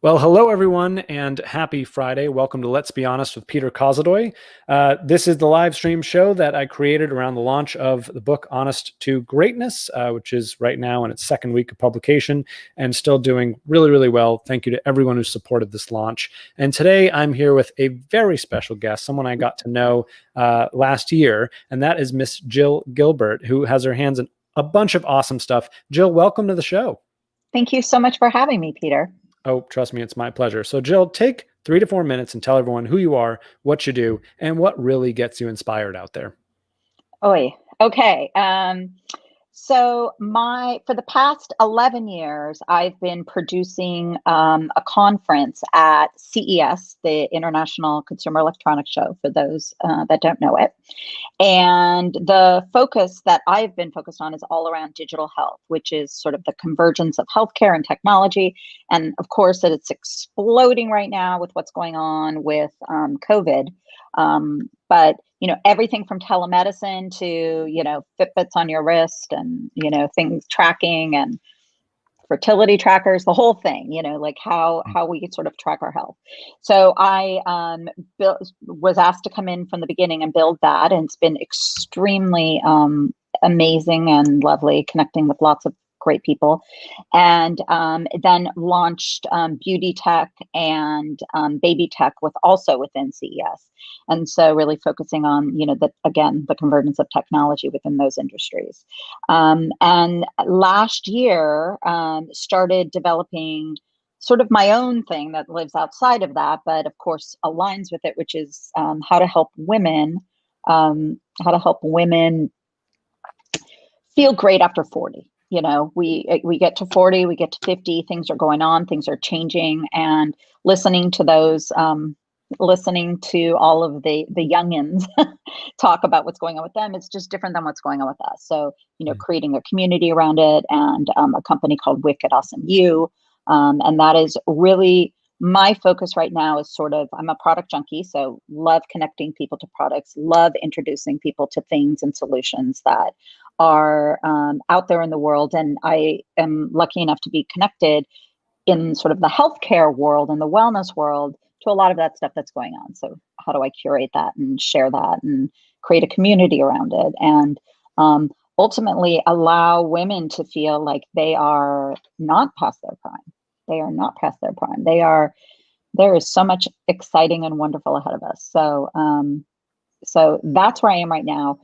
Well, hello everyone, and happy Friday. Welcome to Let's Be Honest with Peter Kozodoy. This is the live stream show that I created around the launch of the book Honest to Greatness, which is right now in its second week of publication and still doing really, really well. Thank you to everyone who supported this launch. And today I'm here with a very special guest, someone I got to know last year, and that is Miss Jill Gilbert, who has her hands in a bunch of awesome stuff. Jill, welcome to the show. Thank you so much for having me, Peter. Oh, trust me, it's my pleasure. So Jill, take 3 to 4 minutes and tell everyone who you are, what you do, and what really gets you inspired out there. Okay. For the past 11 years, I've been producing a conference at CES, the International Consumer Electronics Show, for those that don't know it. And the focus that I've been focused on is all around digital health, which is sort of the convergence of healthcare and technology. And of course, that it's exploding right now with what's going on with COVID. But everything from telemedicine to, Fitbits on your wrist and, things tracking and fertility trackers, the whole thing, like how we sort of track our health. So I was asked to come in from the beginning and build that. And it's been extremely amazing and lovely connecting with lots of great people, and then launched beauty tech and baby tech also within CES, and so really focusing on the convergence of technology within those industries. And last year started developing sort of my own thing that lives outside of that, but of course aligns with it, which is how to help women feel great after 40. We get to 40, we get to 50, things are going on, things are changing, and listening to all of the youngins talk about what's going on with them, it's just different than what's going on with us. So, creating a community around it, and a company called Wicked Awesome You. And that is really my focus right now. Is sort of, I'm a product junkie, so love connecting people to products, love introducing people to things and solutions that are out there in the world. And I am lucky enough to be connected in sort of the healthcare world and the wellness world to a lot of that stuff that's going on. So how do I curate that and share that and create a community around it, and ultimately allow women to feel like they are not past their prime. They are not past their prime. There is so much exciting and wonderful ahead of us. So that's where I am right now.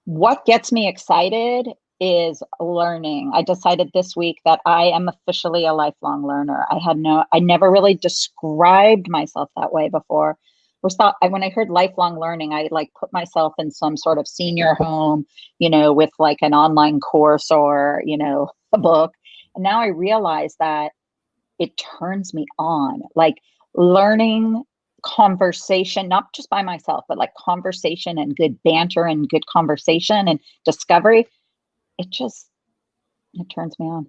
What gets me excited is learning. I decided this week that I am officially a lifelong learner. I never really described myself that way before. When I heard lifelong learning, I put myself in some sort of senior home, with like an online course or, a book. And now I realize that it turns me on, like learning conversation, not just by myself, but like conversation and good banter and good conversation and discovery. It turns me on.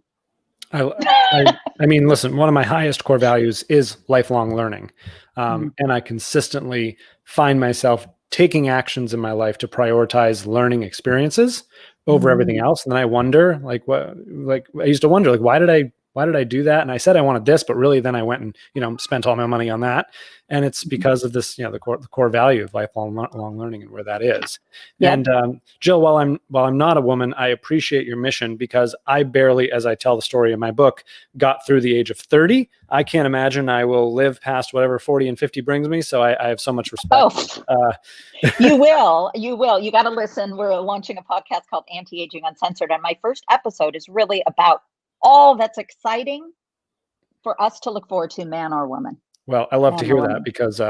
I mean, listen, one of my highest core values is lifelong learning. And I consistently find myself taking actions in my life to prioritize learning experiences over everything else. And then I wonder, I used to wonder, why did I do that? And I said I wanted this, but really then I went and, spent all my money on that. And it's because of this, the core value of lifelong learning and where that is. Yep. And Jill, while I'm not a woman, I appreciate your mission, because I barely, as I tell the story in my book, got through the age of 30. I can't imagine I will live past whatever 40 and 50 brings me. So I have so much respect. You will. You got to listen. We're launching a podcast called Anti-Aging Uncensored. And my first episode is really about all that's exciting for us to look forward to, man or woman. Well, I love to hear that, because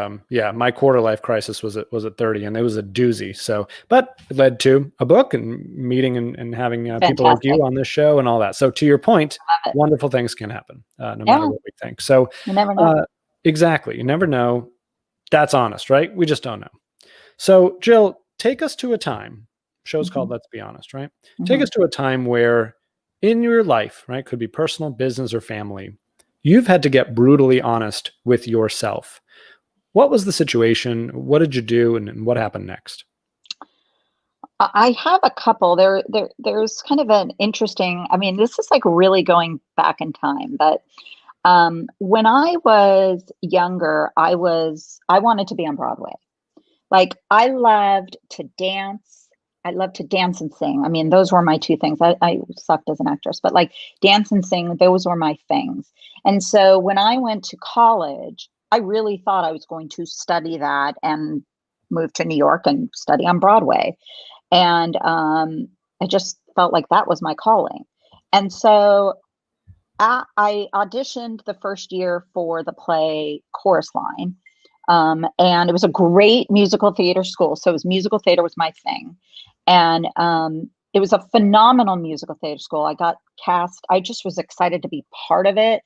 my quarter life crisis was at 30, and it was a doozy. So, but it led to a book and meeting and having people like you on this show and all that. So to your point, wonderful things can happen no matter what we think. So you never know. Exactly. You never know. That's honest, right? We just don't know. So Jill, take us to a time. Show's called Let's Be Honest, right? Take us to a time where in your life, right? Could be personal, business, or family. You've had to get brutally honest with yourself. What was the situation? What did you do? And what happened next? I have a couple. There's kind of an interesting, this is like really going back in time, but When I was younger, I wanted to be on Broadway. Like, I loved to dance. I loved to dance and sing. I mean, those were my two things. I sucked as an actress, but like dance and sing, those were my things. And so when I went to college, I really thought I was going to study that and move to New York and study on Broadway. And I just felt like that was my calling. And so I auditioned the first year for the play Chorus Line. And it was a great musical theater school. So it was musical theater was my thing. And it was a phenomenal musical theater school. I got cast. I just was excited to be part of it.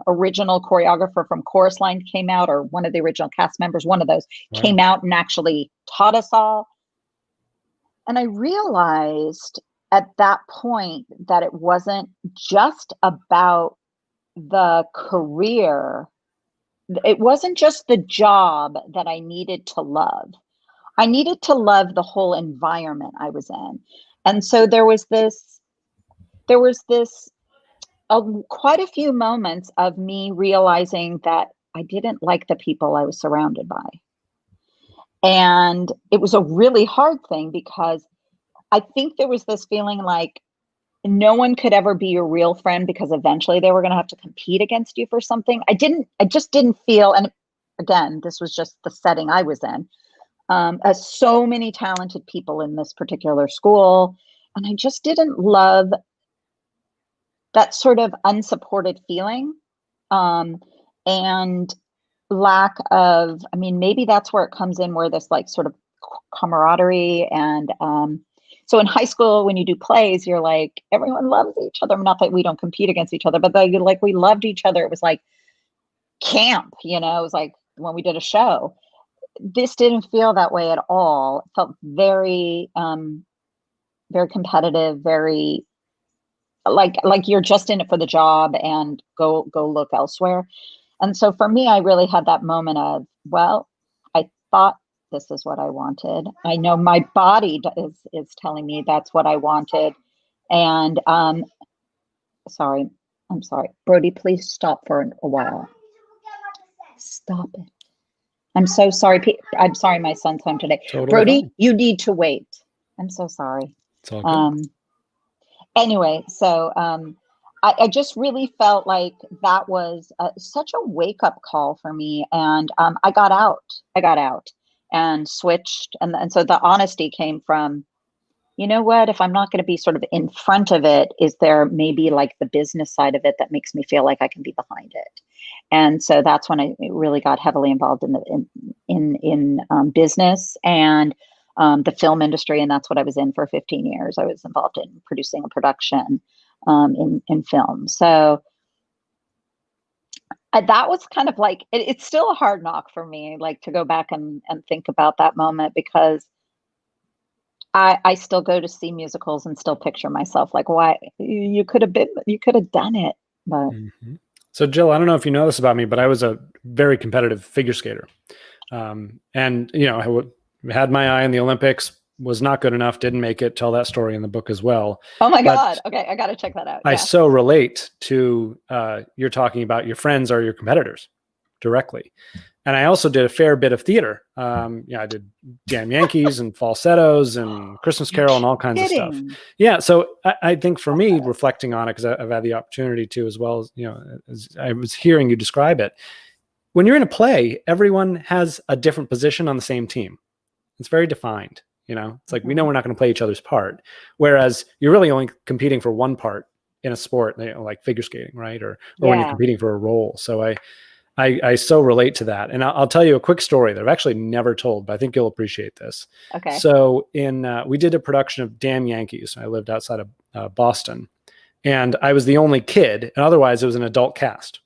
Original choreographer from Chorus Line came out, or one of the original cast members, one of those came out and actually taught us all. And I realized at that point that it wasn't just about the career. It wasn't just the job that I needed to love. I needed to love the whole environment I was in. And so there was this quite a few moments of me realizing that I didn't like the people I was surrounded by. And it was a really hard thing because I think there was this feeling like no one could ever be your real friend because eventually they were going to have to compete against you for something. I just didn't feel, and again, this was just the setting I was in, as so many talented people in this particular school. And I just didn't love that sort of unsupported feeling, and lack of, I mean, maybe that's where it comes in, where this like sort of camaraderie and, so in high school, when you do plays, you're like, everyone loves each other. Not that we don't compete against each other, but like we loved each other. It was like camp, it was like when we did a show. This didn't feel that way at all. It felt very, very competitive, very like you're just in it for the job and go look elsewhere. And so for me, I really had that moment of, well, I thought this is what I wanted. I know my body is telling me that's what I wanted. And I'm sorry. Brody, please stop for a while. Stop it. I'm so sorry. I'm sorry, my son's home today. Totally Brody, fine. You need to wait. I'm so sorry. It's all good. Anyway, so I just really felt like that was such a wake-up call for me. And I got out and switched. And so the honesty came from, you know what, if I'm not going to be sort of in front of it, is there maybe like the business side of it that makes me feel like I can be behind it? And so that's when I really got heavily involved in business and the film industry. And that's what I was in for 15 years. I was involved in producing a production in film. So that was kind of like, it's still a hard knock for me, like to go back and think about that moment, because I still go to see musicals and still picture myself like, why you could have done it. But So Jill, I don't know if you know this about me, but I was a very competitive figure skater. And I had my eye on the Olympics, was not good enough, didn't make it, tell that story in the book as well. Oh my God. Okay. I got to check that out. I so relate to, you're talking about your friends are your competitors directly. And I also did a fair bit of theater. I did Damn Yankees and falsettos and Christmas Carol and all kinds of stuff. Yeah. So I think for me, reflecting on it, because I've had the opportunity to, as well as I was hearing you describe it, when you're in a play, everyone has a different position on the same team. It's very defined. It's like, we know we're not going to play each other's part. Whereas you're really only competing for one part in a sport, like figure skating, right? Or when you're competing for a role. So I so relate to that. And I'll tell you a quick story that I've actually never told, but I think you'll appreciate this. Okay. So we did a production of Damn Yankees. I lived outside of Boston, and I was the only kid, and otherwise it was an adult cast.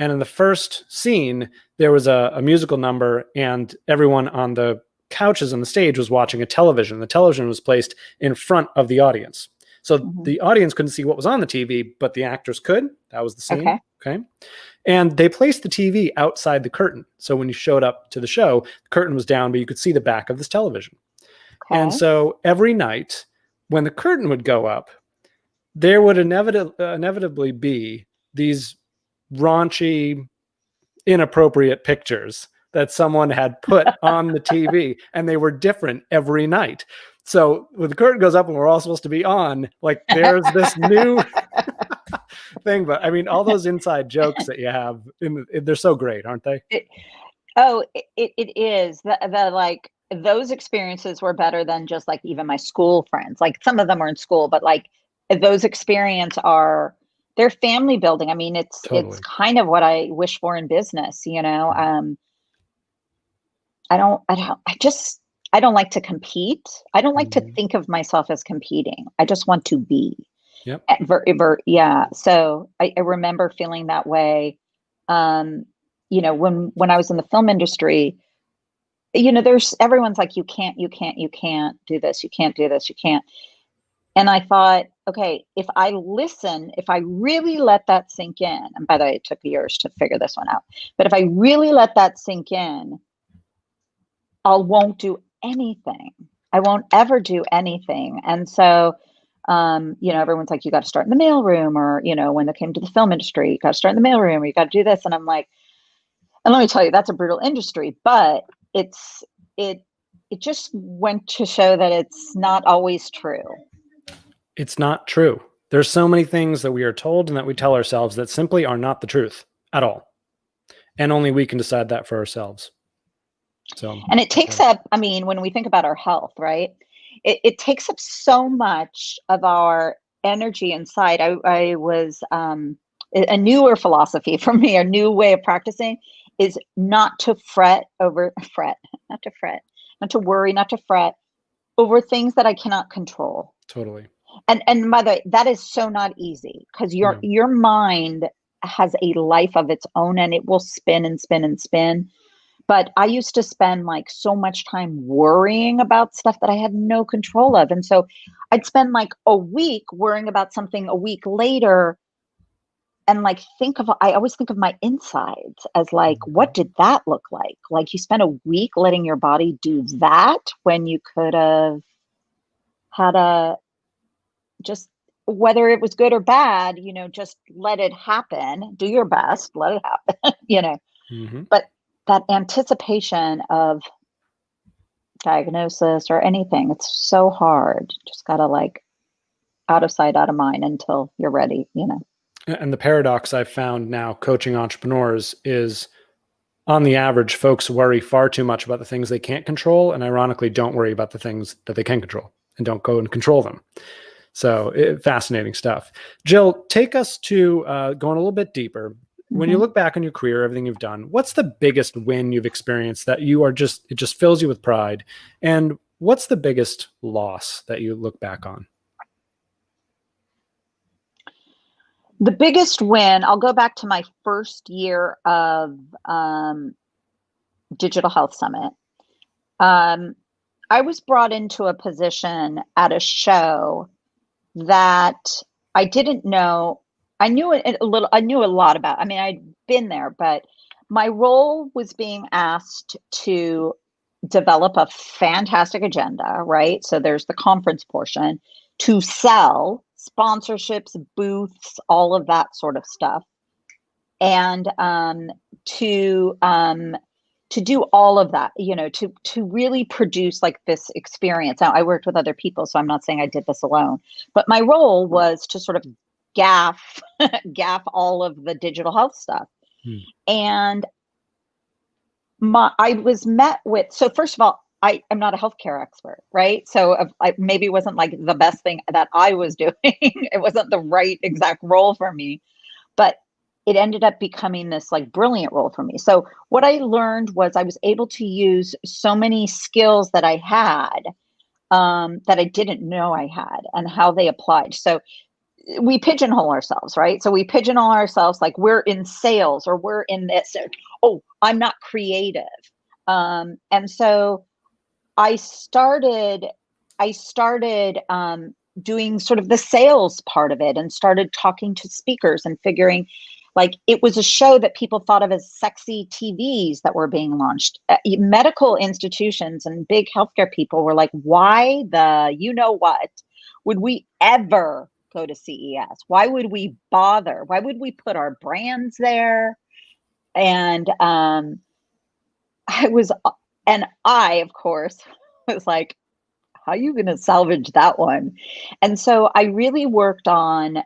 And in the first scene, there was a musical number, and everyone on the couches on the stage was watching a television. The television was placed in front of the audience. So the audience couldn't see what was on the TV, but the actors could. That was the scene. Okay. And they placed the TV outside the curtain. So when you showed up to the show, the curtain was down, but you could see the back of this television. Okay. And so every night when the curtain would go up, there would inevitably be these raunchy, inappropriate pictures that someone had put on the TV, and they were different every night. So when the curtain goes up and we're all supposed to be on, like there's this new thing. But I mean, all those inside jokes that you have, they're so great, aren't they? It is the like those experiences were better than just like even my school friends. Like some of them are in school, but like those experiences are they're family building. I mean, it's kind of what I wish for in business, you know. I don't like to compete. I don't like to think of myself as competing. I just want to be. Yep. Yeah. So I remember feeling that way. You know, when I was in the film industry, you know, everyone's like, you can't do this. You can't do this. You can't. And I thought, okay, if I really let that sink in, and by the way, it took years to figure this one out, but if I really let that sink in, I won't do anything. I won't ever do anything. And so, you know, everyone's like, you got to start in the mailroom, or, you know, when they came to the film industry, you got to start in the mailroom, or you got to do this. And I'm like, and let me tell you, that's a brutal industry, but it just went to show that it's not always true. It's not true. There's so many things that we are told and that we tell ourselves that simply are not the truth at all. And only we can decide that for ourselves. So, and it takes up, I mean, when we think about our health, right? It takes up so much of our energy inside. I was, a newer philosophy for me, a new way of practicing is not to not to worry, not to fret over things that I cannot control. Totally. And by the way, that is so not easy, because your mind has a life of its own, and it will spin and spin and spin. But I used to spend like so much time worrying about stuff that I had no control of. And so I'd spend like a week worrying about something a week later, and like I always think of my insides as like, what did that look like? Like you spent a week letting your body do that when you could have had just, whether it was good or bad, you know, just let it happen, do your best, let it happen, you know. But that anticipation of diagnosis or anything, it's so hard. Just gotta like out of sight, out of mind until you're ready, you know. And the paradox I've found now coaching entrepreneurs is, on the average, folks worry far too much about the things they can't control, and ironically don't worry about the things that they can control and don't go and control them. So fascinating stuff. Jill, take us to going a little bit deeper. When you look back on your career, everything you've done, what's the biggest win you've experienced that it just fills you with pride? And what's the biggest loss that you look back on? The biggest win, I'll go back to my first year of Digital Health Summit. I was brought into a position at a show that I didn't know. I knew it a little. I knew a lot about. I mean, I'd been there, but my role was being asked to develop a fantastic agenda, right? So there's the conference portion, to sell sponsorships, booths, all of that sort of stuff, and to do all of that, you know, to really produce like this experience. Now, I worked with other people, so I'm not saying I did this alone, but my role was to sort of gaff all of the digital health stuff. And I was met with, so first of all, I'm not a healthcare expert, right? So maybe it wasn't like the best thing that I was doing. It wasn't the right exact role for me, but it ended up becoming this like brilliant role for me. So what I learned was I was able to use so many skills that I had that I didn't know I had, and how they applied. So we pigeonhole ourselves, right? So we pigeonhole ourselves like we're in sales or we're in this. Oh, I'm not creative. And so I started doing sort of the sales part of it, and started talking to speakers and figuring, like, it was a show that people thought of as sexy TVs that were being launched. Medical institutions and big healthcare people were like, why the, you know what, would we ever go to CES? Why would we bother? Why would we put our brands there? And I, of course, was like, how are you going to salvage that one? And so I really worked on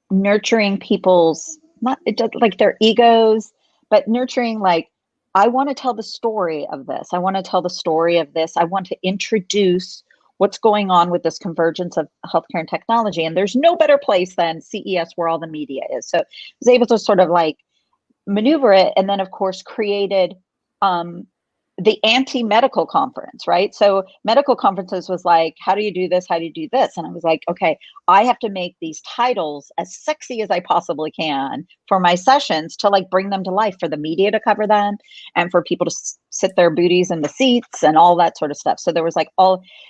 nurturing people's, not like their egos, but nurturing, like, I want to tell the story of this. I want to tell the story of this. I want to introduce what's going on with this convergence of healthcare and technology. And there's no better place than CES, where all the media is. So I was able to sort of like maneuver it. And then, of course, created the anti-medical conference, right? So medical conferences was like, how do you do this? How do you do this? And I was like, okay, I have to make these titles as sexy as I possibly can for my sessions to like bring them to life, for the media to cover them and for people to sit their booties in the seats and all that sort of stuff. So there was like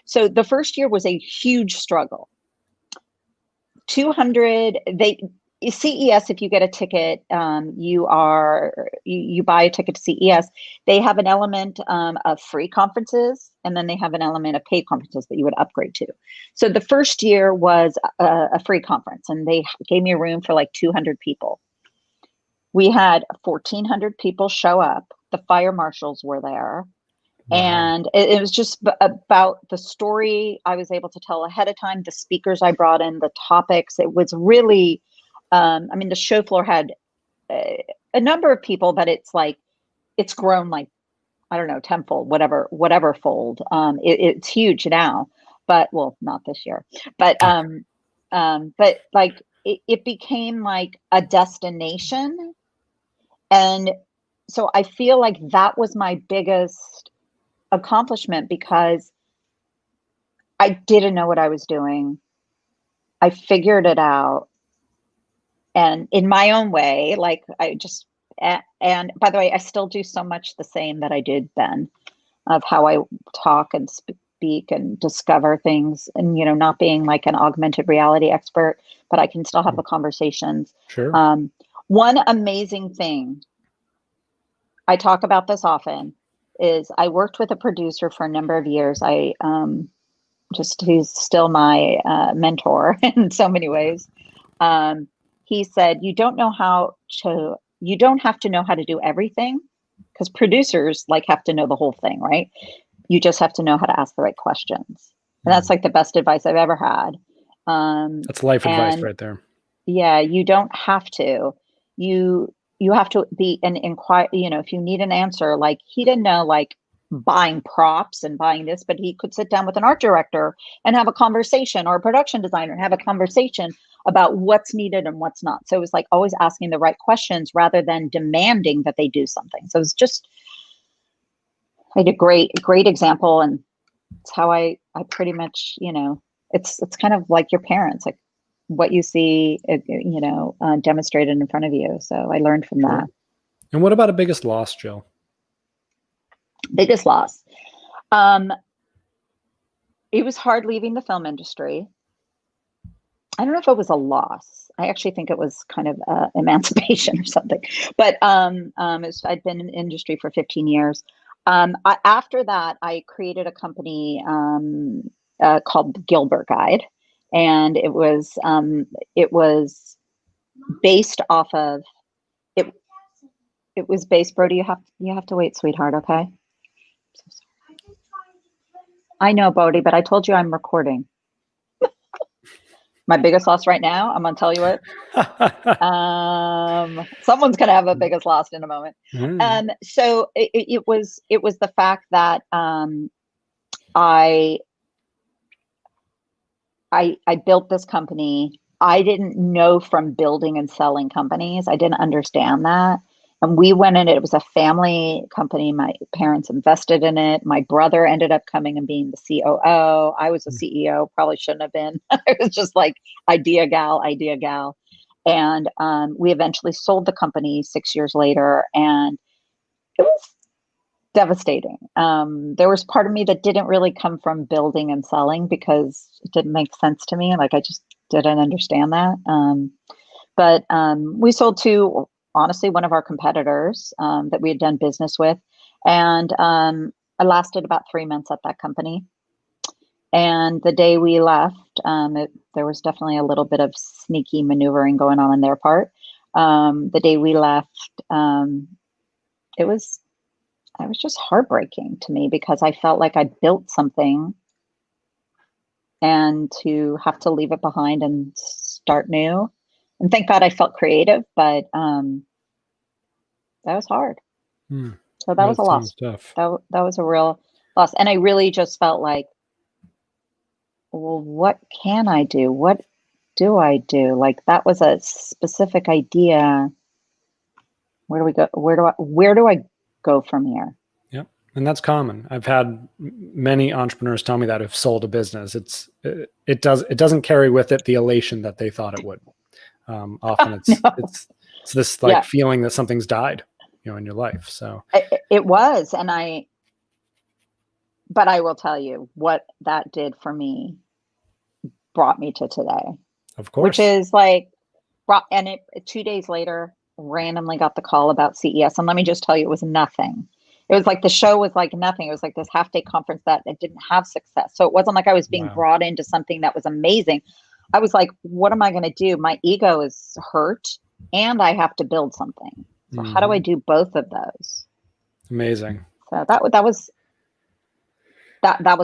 so the first year was a huge struggle. 200, CES, if you get a ticket, you buy a ticket to CES. They have an element of free conferences, and then they have an element of paid conferences that you would upgrade to. So the first year was a free conference, and they gave me a room for like 200 people. We had 1,400 people show up. The fire marshals were there. Wow. And it was just about the story I was able to tell ahead of time, the speakers I brought in, the topics. It was really, I mean, the show floor had a number of people, but it's grown like, I don't know, tenfold, whatever fold. It's huge now, but well, not this year, but like it became like a destination. And so I feel like that was my biggest accomplishment, because I didn't know what I was doing. I figured it out. And in my own way, like and by the way, I still do so much the same that I did then, of how I talk and speak and discover things, and, you know, not being like an augmented reality expert, but I can still have the conversations. Sure. One amazing thing, I talk about this often, is I worked with a producer for a number of years. He's still my mentor in so many ways. He said, you don't have to know how to do everything, because producers like have to know the whole thing, right? You just have to know how to ask the right questions. And that's like the best advice I've ever had. That's life advice right there. Yeah, you don't have to. You have to be an inquire, you know, if you need an answer. Like, he didn't know like buying props and buying this, but he could sit down with an art director and have a conversation, or a production designer and have a conversation about what's needed and what's not. So it was like always asking the right questions rather than demanding that they do something. So it's just like a great example. And it's how I pretty much, you know, it's kind of like your parents, like what you see, you know, demonstrated in front of you. So I learned from that. And what about a biggest loss, Jill? Biggest loss. It was hard leaving the film industry. I don't know if it was a loss. I actually think it was kind of emancipation or something. But I'd been in the industry for 15 years. After that, I created a company called Gilbert Guide, and it was based off of it. It was based. Brody, you have to wait, sweetheart. Okay. I know, Bodie, but I told you I'm recording. My biggest loss right now, I'm going to tell you what. Someone's going to have a biggest loss in a moment. So it was the fact that I built this company. I didn't know from building and selling companies. I didn't understand that. And we went in it. It was a family company. My parents invested in it. My brother ended up coming and being the COO. I was a CEO, probably shouldn't have been. It was just like idea gal. And we eventually sold the company 6 years later, and it was devastating. There was part of me that didn't really come from building and selling, because it didn't make sense to me. Like, I just didn't understand that. But we sold to, honestly, one of our competitors that we had done business with. And I lasted about 3 months at that company. And the day we left, there was definitely a little bit of sneaky maneuvering going on their part. The day we left, it was just heartbreaking to me because I felt like I built something, and to have to leave it behind and start new. And thank God I felt creative, but that was hard. So that was a loss. Tough. That was a real loss. And I really just felt like, well, what can I do? What do I do? Like, that was a specific idea. Where do we go? Where do I go from here? Yep. And that's common. I've had many entrepreneurs tell me that who've sold a business. It doesn't carry with it the elation that they thought it would. Often it's this feeling that something's died, in your life. So it was, but I will tell you what that did for me brought me to today. Of course. Which is 2 days later, randomly got the call about CES. And let me just tell you, it was nothing. It was like the show was like nothing. It was like this half-day conference that it didn't have success. So it wasn't like I was being brought into something that was amazing. I was like, what am I going to do? My ego is hurt and I have to build something. So how do I do both of those? Amazing. So that was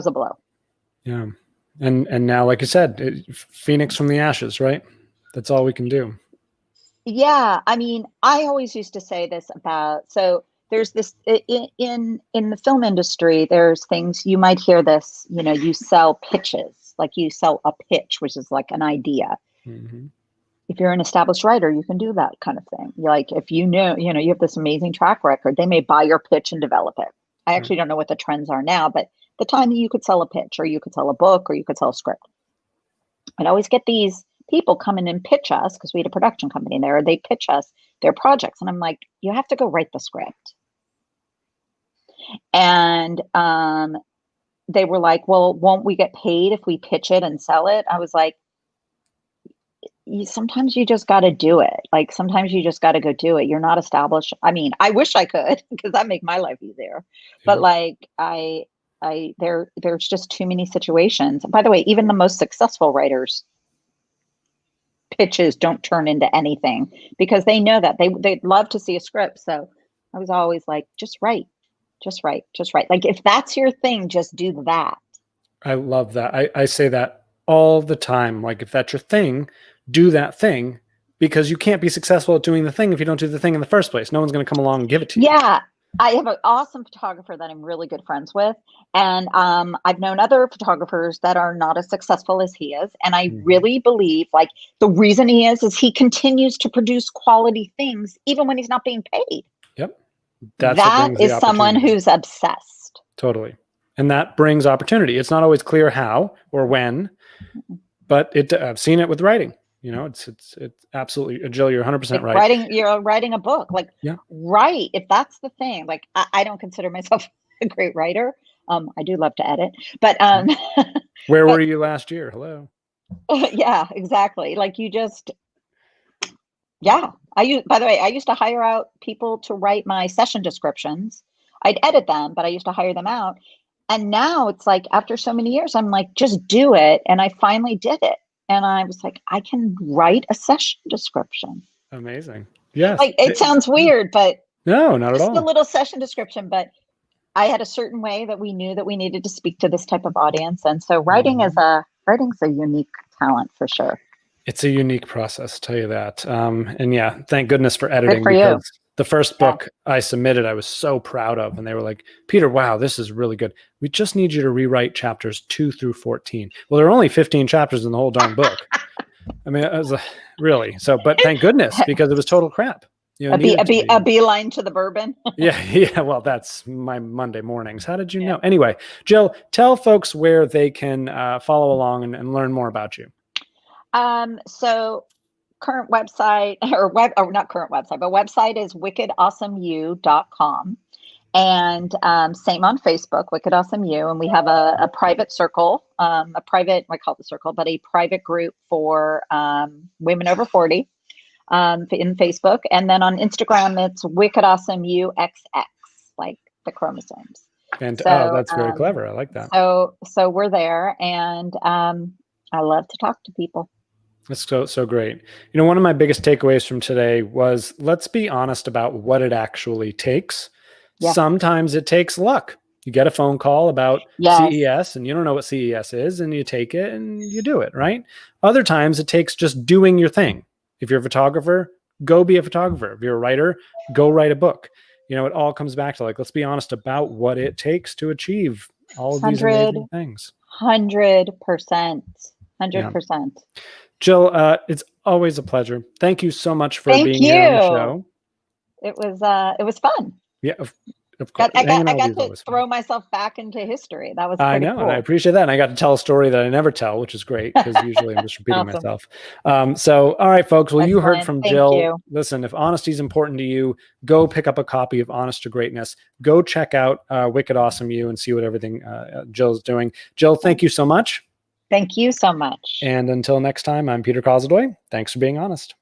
a blow. Yeah. And now, like you said, Phoenix from the ashes, right? That's all we can do. Yeah. I mean, I always used to say this so there's this in the film industry, there's things you might hear this, you sell pitches, like you sell a pitch, which is like an idea. Mm-hmm. If you're an established writer, you can do that kind of thing. Like if you have this amazing track record, they may buy your pitch and develop it. I actually don't know what the trends are now, but the time that you could sell a pitch, or you could sell a book, or you could sell a script. I'd always get these people come in and pitch us, because we had a production company there. They pitch us their projects. And I'm like, you have to go write the script. And they were like, well, won't we get paid if we pitch it and sell it? I was like, sometimes you just got to do it. Like, sometimes you just got to go do it. You're not established. I mean, I wish I could, because that make my life easier. Yeah. But there's just too many situations. By the way, even the most successful writers' pitches don't turn into anything, because they know that they'd love to see a script. So I was always like, just write. Like, if that's your thing, just do that. I love that. I say that all the time. Like, if that's your thing, do that thing, because you can't be successful at doing the thing if you don't do the thing in the first place. No one's going to come along and give it to you. Yeah. I have an awesome photographer that I'm really good friends with. And I've known other photographers that are not as successful as he is. And I really believe, like, the reason he is he continues to produce quality things even when he's not being paid. Yep. That is someone who's obsessed. Totally. And that brings opportunity. It's not always clear how or when, but I've seen it with writing. It's absolutely, Jill, you're 100% right. You're writing a book, write, if that's the thing. Like, I don't consider myself a great writer. I do love to edit, but where were you last year? Hello. Yeah, exactly. Like, by the way, I used to hire out people to write my session descriptions. I'd edit them, but I used to hire them out. And now it's like, after so many years, I'm like, just do it. And I finally did it. And I was like, I can write a session description. Amazing. Yes. Like, it sounds weird, but no, not at all. Just a little session description. But I had a certain way that we knew that we needed to speak to this type of audience. And so writing's a unique talent, for sure. It's a unique process, I'll tell you that. And yeah, thank goodness for editing. Good for you. The first book I submitted, I was so proud of, and they were like, Peter, wow, this is really good. We just need you to rewrite chapters 2 through 14. Well, there are only 15 chapters in the whole darn book. I mean, I was like, really? So, but thank goodness, because it was total crap. A beeline to the bourbon. Yeah. Well, that's my Monday mornings. How did you know? Anyway, Jill, tell folks where they can follow along and learn more about you. So current website, not current website, but website is wickedawesomeyou.com. And same on Facebook, Wicked Awesome You. And we have a private circle, I call it the circle, but a private group for women over 40 in Facebook. And then on Instagram, it's Wicked Awesome You XX, like the chromosomes. So, that's very clever. I like that. so we're there, and I love to talk to people. That's so great. One of my biggest takeaways from today was, let's be honest about what it actually takes. Yeah. Sometimes it takes luck. You get a phone call about Yes. CES and you don't know what CES is, and you take it and you do it, right? Other times it takes just doing your thing. If you're a photographer, go be a photographer. If you're a writer, go write a book. It all comes back to, like, let's be honest about what it takes to achieve all of these amazing things. 100%. 100%. Jill, it's always a pleasure. Thank you so much for being you. here on the show. It was fun. Yeah, of course. I got to throw myself back into history. That was pretty I know, cool. and I appreciate that. And I got to tell a story that I never tell, which is great, because usually I'm just repeating myself. So, all right, folks. Well, you heard from Jill. Listen, if honesty is important to you, go pick up a copy of Honest to Greatness. Go check out Wicked Awesome You and see what everything Jill's doing. Jill, thank you so much. Thank you so much. And until next time, I'm Peter Kozodoy. Thanks for being honest.